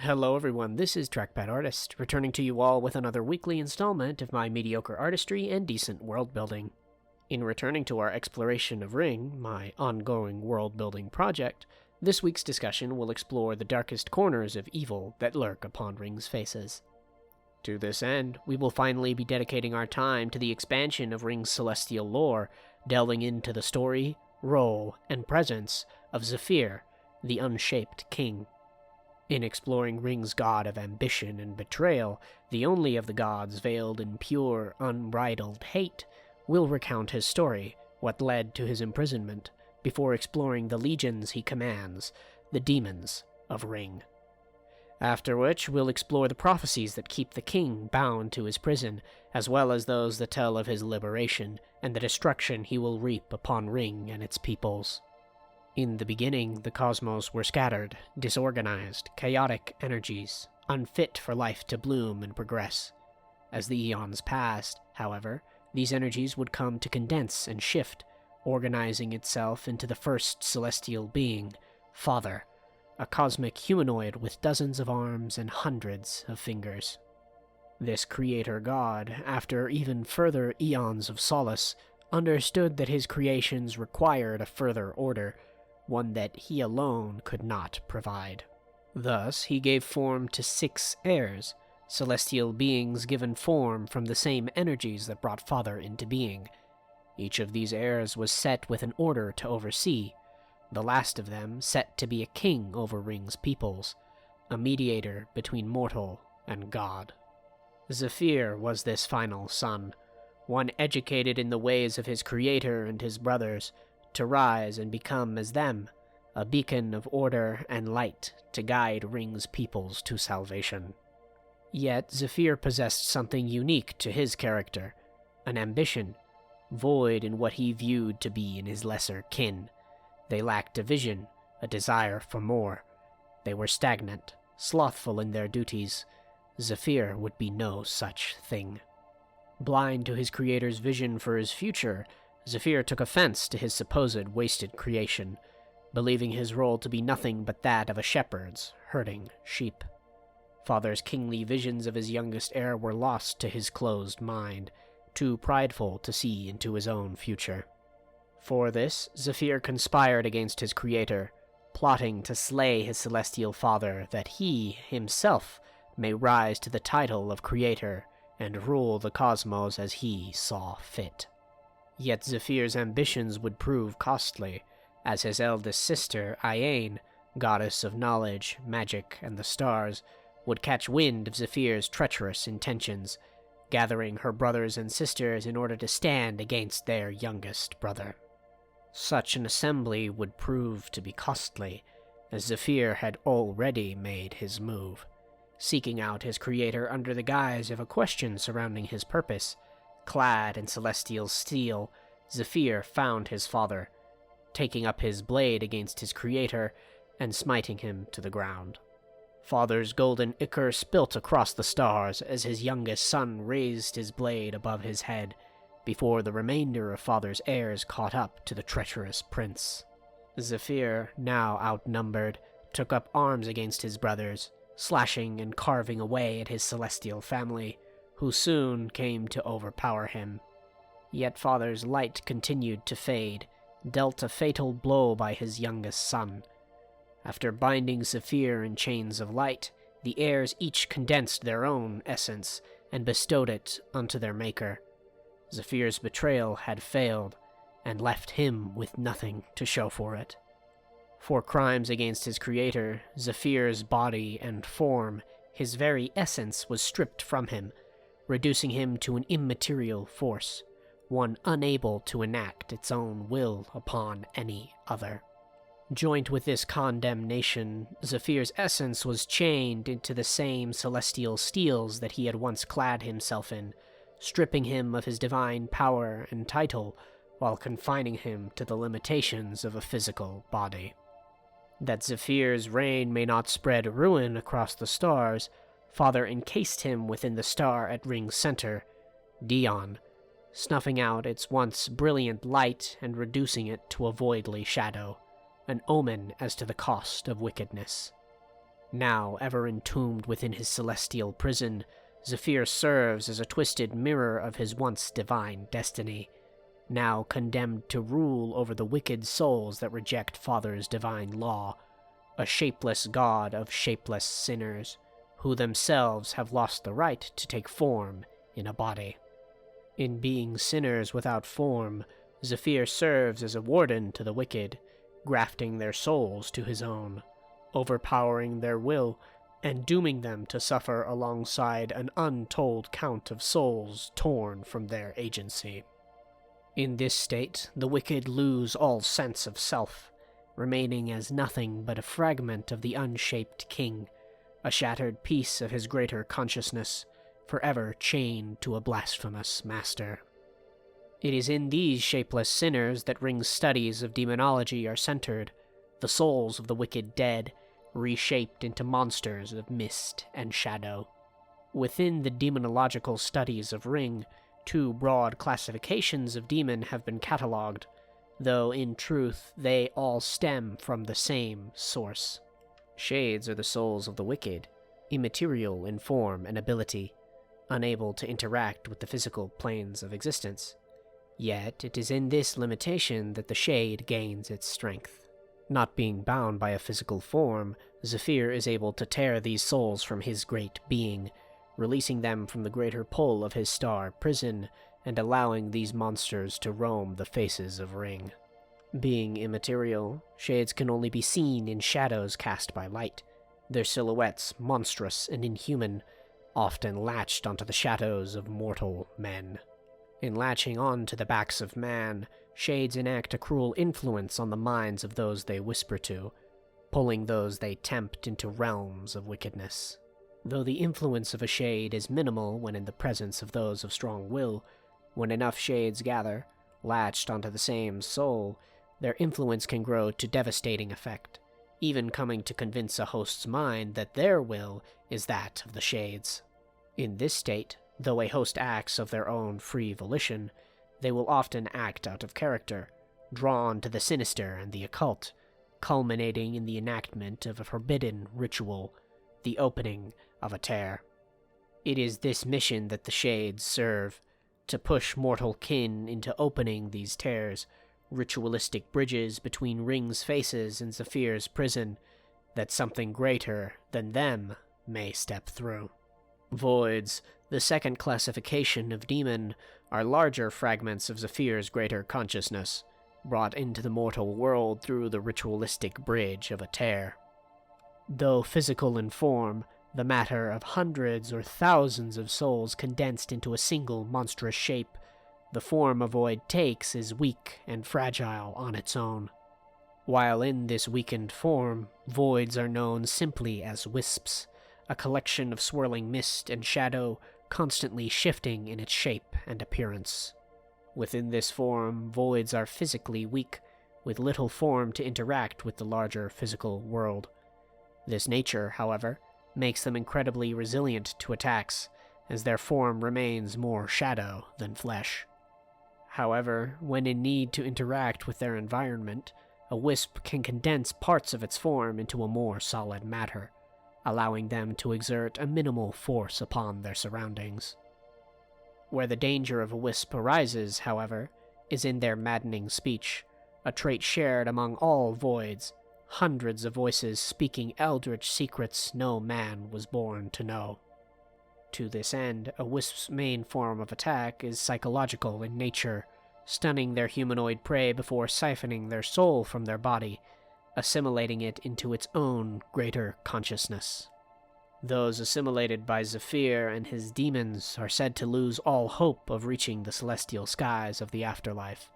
Hello everyone, this is Trackpad Artist, returning to you all with another weekly installment of my mediocre artistry and decent world building. In returning to our exploration of Ryng, my ongoing world building project, this week's discussion will explore the darkest corners of evil that lurk upon Ryng's faces. To this end, we will finally be dedicating our time to the expansion of Ryng's celestial lore, delving into the story, role, and presence of Zephyr, the Unshaped King. In exploring Ryng's god of ambition and betrayal, the only of the gods veiled in pure, unbridled hate, we'll recount his story, what led to his imprisonment, before exploring the legions he commands, the demons of Ryng. After which, we'll explore the prophecies that keep the king bound to his prison, as well as those that tell of his liberation, and the destruction he will reap upon Ryng and its peoples. In the beginning, the cosmos were scattered, disorganized, chaotic energies, unfit for life to bloom and progress. As the eons passed, however, these energies would come to condense and shift, organizing itself into the first celestial being, Father, a cosmic humanoid with dozens of arms and hundreds of fingers. This creator god, after even further eons of solace, understood that his creations required a further order, one that he alone could not provide. Thus, he gave form to 6 heirs, celestial beings given form from the same energies that brought Father into being. Each of these heirs was set with an order to oversee, the last of them set to be a king over Ryng's peoples, a mediator between mortal and god. Zapir was this final son, one educated in the ways of his creator and his brothers, to rise and become as them, a beacon of order and light to guide Ryng's peoples to salvation. Yet Zephyr possessed something unique to his character, an ambition, void in what he viewed to be in his lesser kin. They lacked a vision, a desire for more. They were stagnant, slothful in their duties. Zephyr would be no such thing. Blind to his creator's vision for his future, Zephyr took offense to his supposed wasted creation, believing his role to be nothing but that of a shepherd's, herding sheep. Father's kingly visions of his youngest heir were lost to his closed mind, too prideful to see into his own future. For this, Zephyr conspired against his creator, plotting to slay his celestial father that he, himself, may rise to the title of creator and rule the cosmos as he saw fit. Yet Zephyr's ambitions would prove costly, as his eldest sister, Ryng, goddess of knowledge, magic, and the stars, would catch wind of Zephyr's treacherous intentions, gathering her brothers and sisters in order to stand against their youngest brother. Such an assembly would prove to be costly, as Zephyr had already made his move, seeking out his creator under the guise of a question surrounding his purpose. Clad in celestial steel, Zephyr found his father, taking up his blade against his creator and smiting him to the ground. Father's golden ichor spilt across the stars as his youngest son raised his blade above his head, before the remainder of Father's heirs caught up to the treacherous prince. Zephyr, now outnumbered, took up arms against his brothers, slashing and carving away at his celestial family, who soon came to overpower him. Yet Father's light continued to fade, dealt a fatal blow by his youngest son. After binding Zephyr in chains of light, the heirs each condensed their own essence and bestowed it unto their maker. Zephyr's betrayal had failed, and left him with nothing to show for it. For crimes against his creator, Zephyr's body and form, his very essence was stripped from him, reducing him to an immaterial force, one unable to enact its own will upon any other. Joined with this condemnation, Zephyr's essence was chained into the same celestial steels that he had once clad himself in, stripping him of his divine power and title, while confining him to the limitations of a physical body. That Zephyr's reign may not spread ruin across the stars, Father encased him within the star at Ryng's center, Dion, snuffing out its once brilliant light and reducing it to a voidly shadow, an omen as to the cost of wickedness. Now ever entombed within his celestial prison, Zapir serves as a twisted mirror of his once divine destiny, now condemned to rule over the wicked souls that reject Father's divine law, a shapeless god of shapeless sinners, who themselves have lost the right to take form in a body. In being sinners without form, Zephyr serves as a warden to the wicked, grafting their souls to his own, overpowering their will, and dooming them to suffer alongside an untold count of souls torn from their agency. In this state, the wicked lose all sense of self, remaining as nothing but a fragment of the Unshaped King, a shattered piece of his greater consciousness, forever chained to a blasphemous master. It is in these shapeless sinners that Ryng's studies of demonology are centered, the souls of the wicked dead, reshaped into monsters of mist and shadow. Within the demonological studies of Ryng, two broad classifications of demon have been catalogued, though in truth they all stem from the same source. Shades are the souls of the wicked, immaterial in form and ability, unable to interact with the physical planes of existence. Yet it is in this limitation that the shade gains its strength. Not being bound by a physical form, Zapir is able to tear these souls from his great being, releasing them from the greater pull of his star prison, and allowing these monsters to roam the faces of Ryng. Being immaterial, shades can only be seen in shadows cast by light, their silhouettes monstrous and inhuman, often latched onto the shadows of mortal men. In latching on to the backs of man, shades enact a cruel influence on the minds of those they whisper to, pulling those they tempt into realms of wickedness. Though the influence of a shade is minimal when in the presence of those of strong will, when enough shades gather, latched onto the same soul, their influence can grow to devastating effect, even coming to convince a host's mind that their will is that of the shades. In this state, though a host acts of their own free volition, they will often act out of character, drawn to the sinister and the occult, culminating in the enactment of a forbidden ritual, the opening of a tear. It is this mission that the shades serve, to push mortal kin into opening these tears, ritualistic bridges between Ryng's faces and Zephyr's prison, that something greater than them may step through. Voids, the second classification of demon, are larger fragments of Zephyr's greater consciousness, brought into the mortal world through the ritualistic bridge of a tear. Though physical in form, the matter of hundreds or thousands of souls condensed into a single monstrous shape, the form a void takes is weak and fragile on its own. While in this weakened form, voids are known simply as wisps, a collection of swirling mist and shadow constantly shifting in its shape and appearance. Within this form, voids are physically weak, with little form to interact with the larger physical world. This nature, however, makes them incredibly resilient to attacks, as their form remains more shadow than flesh. However, when in need to interact with their environment, a wisp can condense parts of its form into a more solid matter, allowing them to exert a minimal force upon their surroundings. Where the danger of a wisp arises, however, is in their maddening speech, a trait shared among all voids, hundreds of voices speaking eldritch secrets no man was born to know. To this end, a wisp's main form of attack is psychological in nature, stunning their humanoid prey before siphoning their soul from their body, assimilating it into its own greater consciousness. Those assimilated by Zapir and his demons are said to lose all hope of reaching the celestial skies of the afterlife,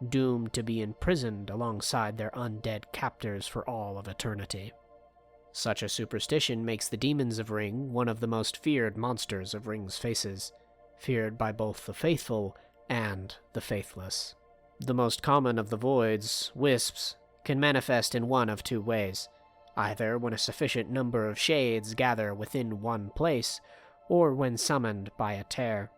doomed to be imprisoned alongside their undead captors for all of eternity. Such a superstition makes the demons of Ryng one of the most feared monsters of Ryng's faces, feared by both the faithful and the faithless. The most common of the voids, wisps, can manifest in one of two ways, either when a sufficient number of shades gather within one place, or when summoned by a tear.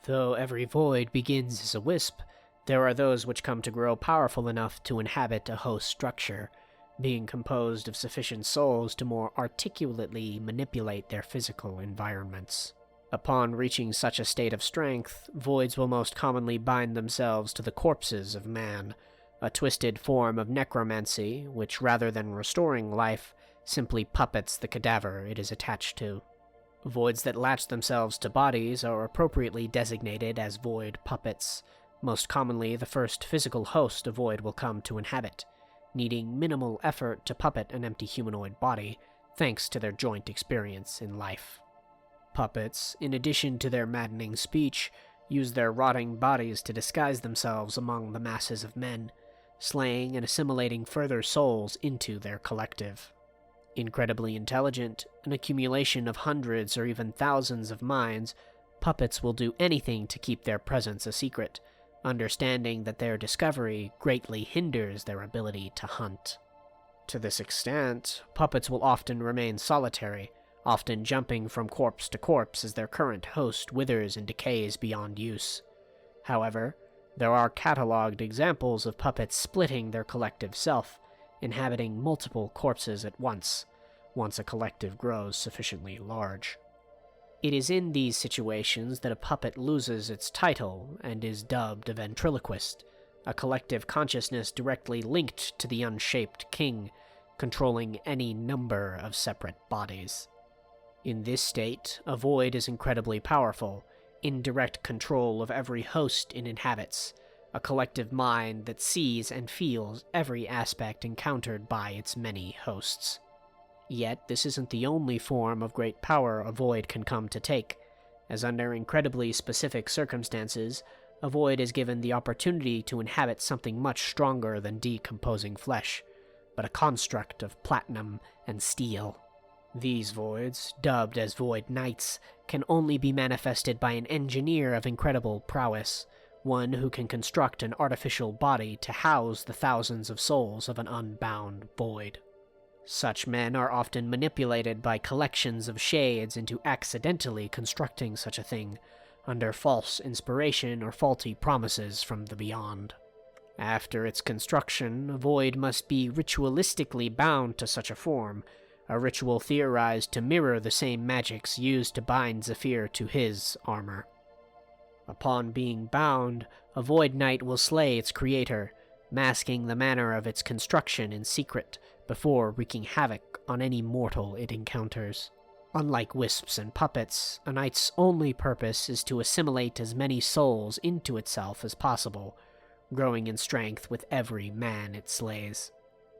Though every void begins as a wisp, there are those which come to grow powerful enough to inhabit a host structure, being composed of sufficient souls to more articulately manipulate their physical environments. Upon reaching such a state of strength, voids will most commonly bind themselves to the corpses of man, a twisted form of necromancy which, rather than restoring life, simply puppets the cadaver it is attached to. Voids that latch themselves to bodies are appropriately designated as void puppets. Most commonly, the first physical host a void will come to inhabit, needing minimal effort to puppet an empty humanoid body, thanks to their joint experience in life. Puppets, in addition to their maddening speech, use their rotting bodies to disguise themselves among the masses of men, slaying and assimilating further souls into their collective. Incredibly intelligent, an accumulation of hundreds or even thousands of minds, puppets will do anything to keep their presence a secret, understanding that their discovery greatly hinders their ability to hunt. To this extent, puppets will often remain solitary, often jumping from corpse to corpse as their current host withers and decays beyond use. However, there are catalogued examples of puppets splitting their collective self, inhabiting multiple corpses at once a collective grows sufficiently large. It is in these situations that a puppet loses its title and is dubbed a ventriloquist, a collective consciousness directly linked to the Unshaped King, controlling any number of separate bodies. In this state, a void is incredibly powerful, in direct control of every host it inhabits, a collective mind that sees and feels every aspect encountered by its many hosts. Yet this isn't the only form of great power a void can come to take, as under incredibly specific circumstances, a void is given the opportunity to inhabit something much stronger than decomposing flesh, but a construct of platinum and steel. These voids, dubbed as void knights, can only be manifested by an engineer of incredible prowess, one who can construct an artificial body to house the thousands of souls of an unbound void. Such men are often manipulated by collections of shades into accidentally constructing such a thing, under false inspiration or faulty promises from the beyond. After its construction, a void must be ritualistically bound to such a form, a ritual theorized to mirror the same magics used to bind Zapir to his armor. Upon being bound, a void knight will slay its creator, masking the manner of its construction in secret, before wreaking havoc on any mortal it encounters. Unlike wisps and puppets, a knight's only purpose is to assimilate as many souls into itself as possible, growing in strength with every man it slays.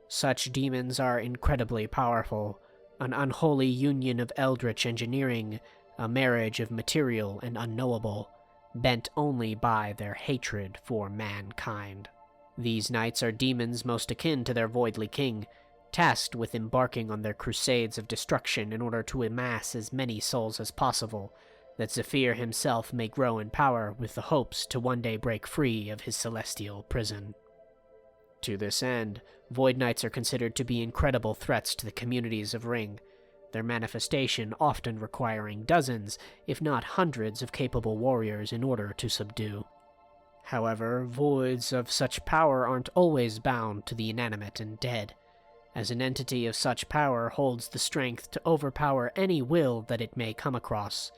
Such demons are incredibly powerful, an unholy union of eldritch engineering, a marriage of material and unknowable, bent only by their hatred for mankind. These knights are demons most akin to their voidly king, tasked with embarking on their crusades of destruction in order to amass as many souls as possible, that Zapir himself may grow in power with the hopes to one day break free of his celestial prison. To this end, Void Knights are considered to be incredible threats to the communities of Ryng, their manifestation often requiring dozens, if not hundreds, of capable warriors in order to subdue. However, voids of such power aren't always bound to the inanimate and dead, as an entity of such power holds the strength to overpower any will that it may come across,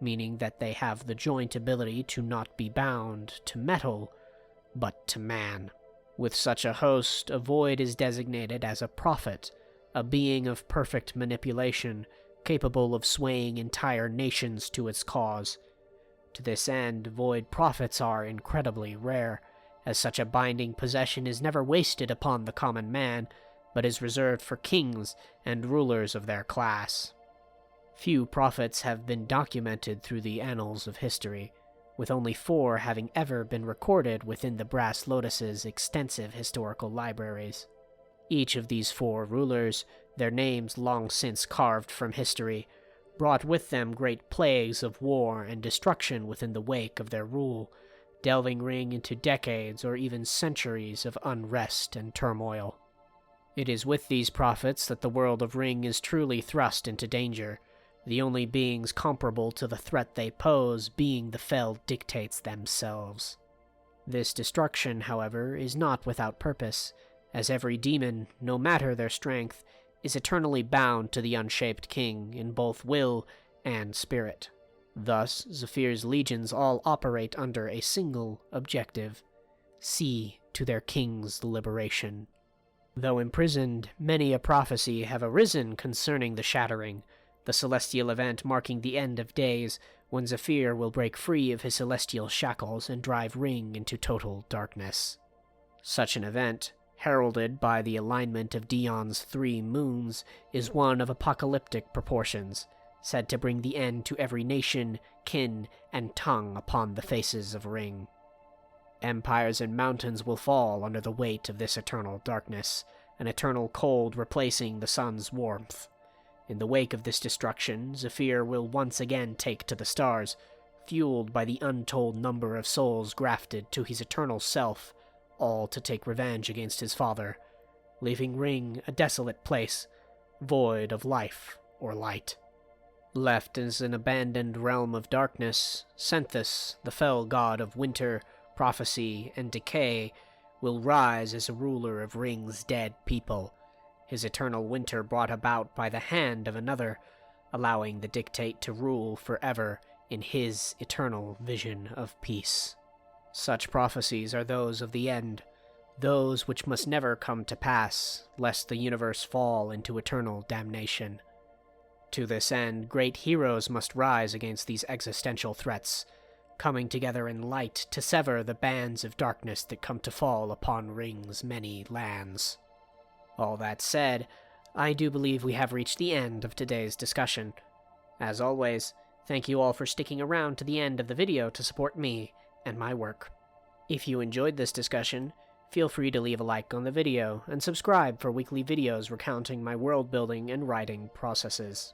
meaning that they have the joint ability to not be bound to metal, but to man. With such a host, a void is designated as a prophet, a being of perfect manipulation, capable of swaying entire nations to its cause. To this end, void prophets are incredibly rare, as such a binding possession is never wasted upon the common man, but is reserved for kings and rulers of their class. Few prophets have been documented through the annals of history, with only 4 having ever been recorded within the Brass Lotus's extensive historical libraries. Each of these 4 rulers, their names long since carved from history, brought with them great plagues of war and destruction within the wake of their rule, delving Ryng into decades or even centuries of unrest and turmoil. It is with these prophets that the world of Ryng is truly thrust into danger, the only beings comparable to the threat they pose being the felled dictates themselves. This destruction, however, is not without purpose, as every demon, no matter their strength, is eternally bound to the Unshaped King in both will and spirit. Thus, Zephyr's legions all operate under a single objective: see to their king's liberation. Though imprisoned, many a prophecy have arisen concerning the Shattering, the celestial event marking the end of days, when Zapir will break free of his celestial shackles and drive Ryng into total darkness. Such an event, heralded by the alignment of Dion's 3 moons, is one of apocalyptic proportions, said to bring the end to every nation, kin, and tongue upon the faces of Ryng. Empires and mountains will fall under the weight of this eternal darkness, an eternal cold replacing the sun's warmth. In the wake of this destruction, Zephyr will once again take to the stars, fueled by the untold number of souls grafted to his eternal self, all to take revenge against his father, leaving Ryng a desolate place, void of life or light. Left as an abandoned realm of darkness, Senthus, the fell god of winter, prophecy, and decay, will rise as a ruler of Ryng's dead people, his eternal winter brought about by the hand of another, allowing the dictate to rule forever in his eternal vision of peace. Such prophecies are those of the end, those which must never come to pass, lest the universe fall into eternal damnation. To this end, great heroes must rise against these existential threats, coming together in light to sever the bands of darkness that come to fall upon Ryng's many lands. All that said, I do believe we have reached the end of today's discussion. As always, thank you all for sticking around to the end of the video to support me and my work. If you enjoyed this discussion, feel free to leave a like on the video and subscribe for weekly videos recounting my world building and writing processes.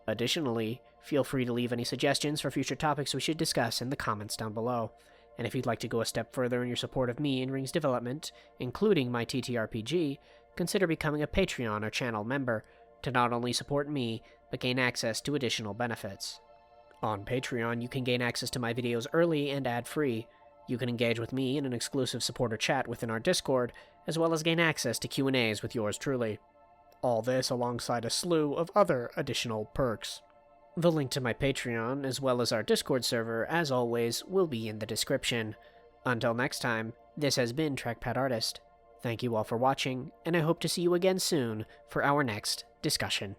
Additionally, feel free to leave any suggestions for future topics we should discuss in the comments down below. And if you'd like to go a step further in your support of me and Ryng's development, including my TTRPG, consider becoming a Patreon or channel member to not only support me, but gain access to additional benefits. On Patreon, you can gain access to my videos early and ad-free. You can engage with me in an exclusive supporter chat within our Discord, as well as gain access to Q&As with yours truly. All this alongside a slew of other additional perks. The link to my Patreon, as well as our Discord server, as always, will be in the description. Until next time, this has been Trackpad Artist. Thank you all for watching, and I hope to see you again soon for our next discussion.